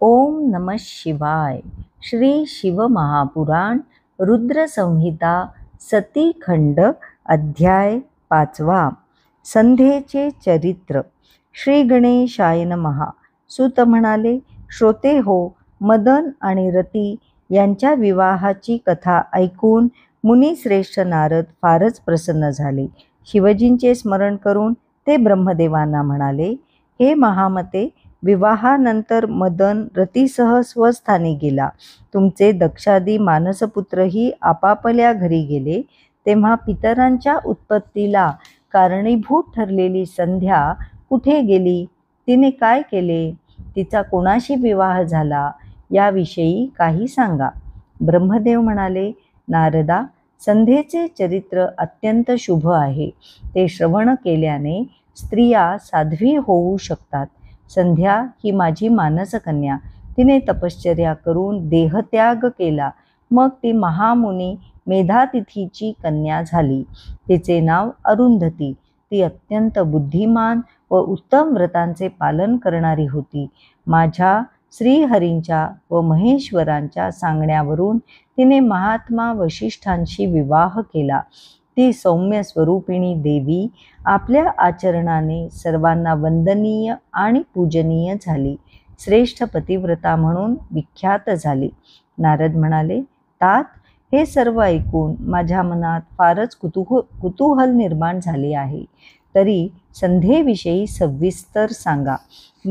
ओम नमः शिवाय. श्री शिवमहापुराण रुद्र संहिता सती खंड अध्याय 5. संध्येचे चरित्र. श्री गणेशाय नमः. सूत म्हणाले, श्रोते हो, मदन आणि रती यांच्या विवाहाची कथा ऐकून मुनिश्रेष्ठ नारद फारच प्रसन्न झाले. शिवजींचे स्मरण करून ते ब्रह्मदेवांना म्हणाले, हे महामते, विवाहानंतर मदन रतीसह स्वस्थानी गेला. तुमचे दक्षादी मानसपुत्रही आपापल्या घरी गेले. तेव्हा पितरांच्या उत्पत्तीला कारणीभूत ठरलेली संध्या कुठे गेली? तिने काय केले? तिचा कोणाशी विवाह झाला? याविषयी काही सांगा. ब्रह्मदेव म्हणाले, नारदा, संध्येचे चरित्र अत्यंत शुभ आहे. ते श्रवण केल्याने स्त्रिया साध्वी होऊ शकतात. संध्या ही माझी मानसकन्या. तिने तपश्चर्या करून देहत्याग केला. मग ती महामुनी मेधातिथीची कन्या झाली. तिचे नाव अरुंधती. ती अत्यंत बुद्धिमान व उत्तम व्रतांचे पालन करणारी होती. माझ्या श्रीहरींच्या व महेश्वरांच्या सांगण्यावरून तिने महात्मा वशिष्ठांशी विवाह केला. ती सौम्य स्वरूपिणी देवी आपल्या आचरणाने सर्वांना वंदनीय आणि पूजनीय झाली. श्रेष्ठ पतिव्रता म्हणून विख्यात झाली. नारद म्हणाले, तात, हे सर्व ऐकून माझ्या मनात फारच कुतूहल निर्माण झाले आहे. तरी संध्येविषयी सविस्तर सांगा.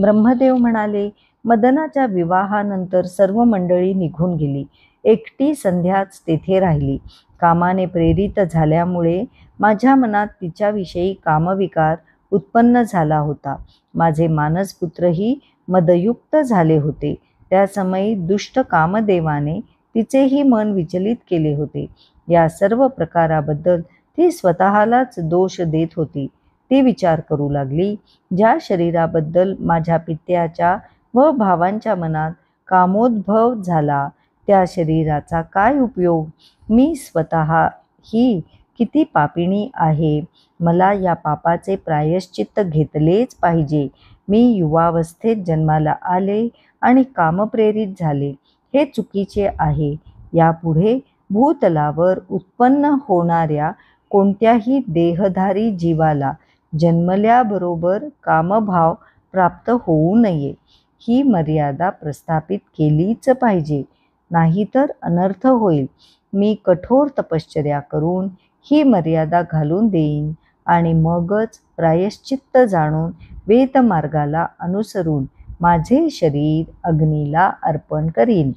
ब्रह्मदेव म्हणाले, मदनाच्या विवाहानंतर सर्व मंडळी निघून गेली. एकटी संध्याच तेथे राहिली. कामाने प्रेरित झाल्यामुळे माझ्या मनात तिच्याविषयी कामविकार उत्पन्न झाला होता. माझे मानसपुत्रही मदयुक्त झाले होते. त्या समयी दुष्ट कामदेवाने तिचेही मन विचलित केले होते. या सर्व प्रकाराबद्दल ती स्वतःलाच दोष देत होती. ती विचार करू लागली, ज्या शरीराबद्दल माझ्या पित्याच्या व भावांच्या मनात कामोद्भव झाला, त्या शरीराचा काय उपयोग? मी स्वतः ही किती पापिणी आहे. मला या पापाचे प्रायश्चित्त घेतलेच पाहिजे. मी युवावस्थेत जन्माला आले आणि कामप्रेरित झाले. हे चुकीचे आहे. यापुढे भूतलावर उत्पन्न होणाऱ्या कोणत्याही देहधारी जीवाला जन्मल्याबरोबर कामभाव प्राप्त होऊ नये. ही मर्यादा प्रस्थापित केलीच पाहिजे, नाहीतर अनर्थ होईल. मी कठोर तपश्चर्या करून ही मर्यादा घालून देईन आणि मगच प्रायश्चित्त जाणून वेदमार्गाला अनुसरून माझे शरीर अग्नीला अर्पण करीन.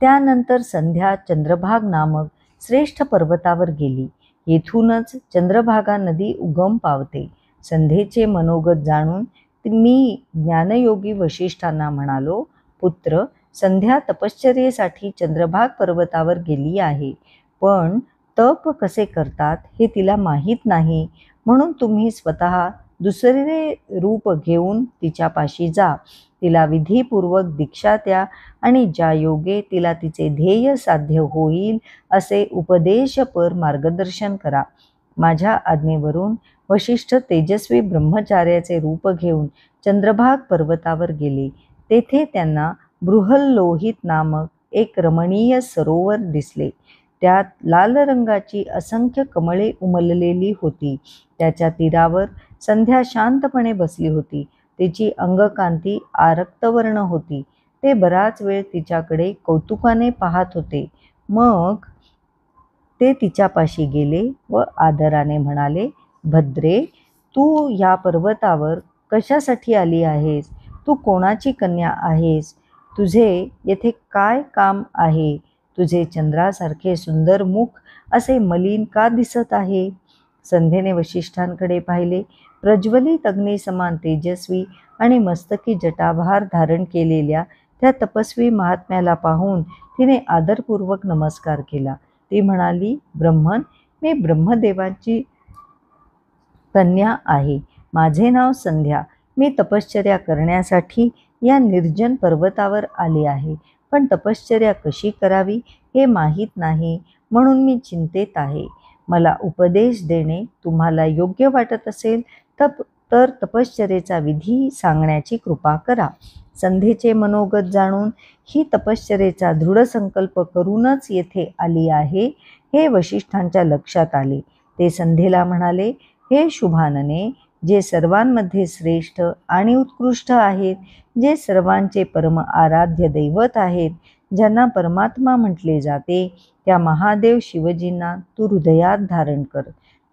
त्यानंतर संध्या चंद्रभाग नामक श्रेष्ठ पर्वतावर गेली. येथूनच चंद्रभागा नदी उगम पावते. संध्येचे मनोगत जाणून मी ज्ञानयोगी वशिष्ठांना म्हणालो, पुत्र, संध्या तपश्चर्येसाठी चंद्रभाग पर्वतावर गेली आहे. पण तप कसे करतात हे तिला माहीत नाही. म्हणून तुम्ही स्वतः दुसरे रूप घेऊन तिच्यापाशी जा. तिला विधीपूर्वक दीक्षा द्या आणि ज्या योगे तिला तिचे ध्येय साध्य होईल असे उपदेशपर मार्गदर्शन करा. माझ्या आज्ञेवरून वशिष्ठ तेजस्वी ब्रह्मचार्याचे रूप घेऊन चंद्रभाग पर्वतावर गेले. तेथे त्यांना बृहल्लोहित नामक एक रमणीय सरोवर दिसले. त्यात लाल रंगाची असंख्य कमळे उमललेली होती. त्याच्या तीरावर संध्या शांतपणे बसली होती. तिची अंगकांती आरक्तवर्ण होती. ते बराच वेळ तिच्याकडे कौतुकाने पाहत होते. मग ते तिच्यापाशी गेले व आदराने म्हणाले, भद्रे, तू या पर्वतावर कशासाठी आली आहेस? तू कोणाची कन्या आहेस? तुझे येथे काय काम आहे? तुझे चंद्रासारखे सुंदर मुख असे मलिन का दिसत आहे? संध्येने वशिष्ठांकडे पाहिले. प्रज्वलित अग्निसमान तेजस्वी आणि मस्तकी जटाभार धारण केलेल्या त्या तपस्वी महात्म्याला पाहून तिने आदरपूर्वक नमस्कार केला. ती म्हणाली, ब्रह्मन, मी ब्रह्मदेवाची कन्या आहे. माझे नाव संध्या. मी तपश्चर्या करण्यासाठी या निर्जन पर्वतावर आले आहे. पण तपश्चर्या कशी करावी हे माहीत नाही, म्हणून मी चिंतेत आहे. मला उपदेश देणे तुम्हाला योग्य वाटत असेल तर तपश्चर्येचा विधी सांगण्याची कृपा करा. संध्येचे मनोगत जाणून ही तपश्चर्येचा दृढ संकल्प करूनच येथे आली आहे हे वशिष्ठांच्या लक्षात आले. ते संध्येला म्हणाले, हे शुभानने, जे सर्वांमध्ये श्रेष्ठ आणि उत्कृष्ट आहेत, जे सर्वांचे परम आराध्य दैवत आहेत, ज्यांना परमात्मा म्हटले जाते, त्या महादेव शिवजींना तू हृदयात धारण कर.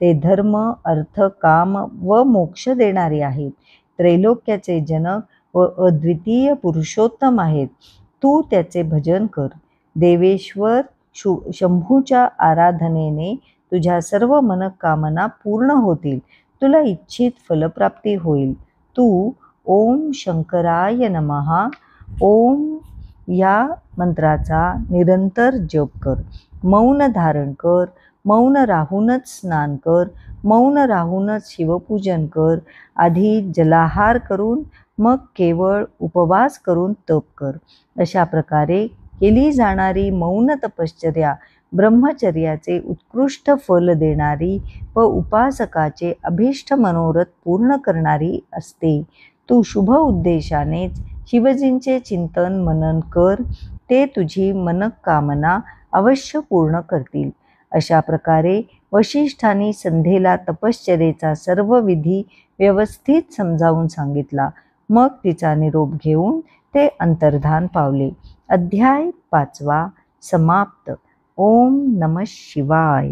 ते धर्म, अर्थ, काम व मोक्ष देणारे आहेत. त्रैलोक्याचे जनक व अद्वितीय पुरुषोत्तम आहेत. तू त्याचे भजन कर. देवेश्वर शंभूच्या आराधनेने तुझ्या सर्व मनोकामना पूर्ण होतील. तुला इच्छित फलप्राप्ती होईल. तू ओम शंकराय नमः ओम या मंत्राचा निरंतर जप कर. मौन धारण कर. मौन राहूनच स्नान कर. मौन राहूनच शिवपूजन कर. आधी जलाहार करून मग केवळ उपवास करून तप कर. अशा प्रकारे केली जाणारी मौन तपश्चर्या ब्रह्मचर्याचे उत्कृष्ट फल देणारी व उपासकाचे अभीष्ट मनोरथ पूर्ण करणारी असते. तू शुभ उद्देशानेच शिवजींचे चिंतन मनन कर. ते तुझी मनोकामना अवश्य पूर्ण करतील. अशा प्रकारे वशिष्ठांनी संध्येला तपश्चर्येचा सर्व विधी व्यवस्थित समजावून सांगितला. मग तिचा निरोप घेऊन ते अंतर्धान पावले. अध्याय 5 समाप्त. ओम नमः शिवाय.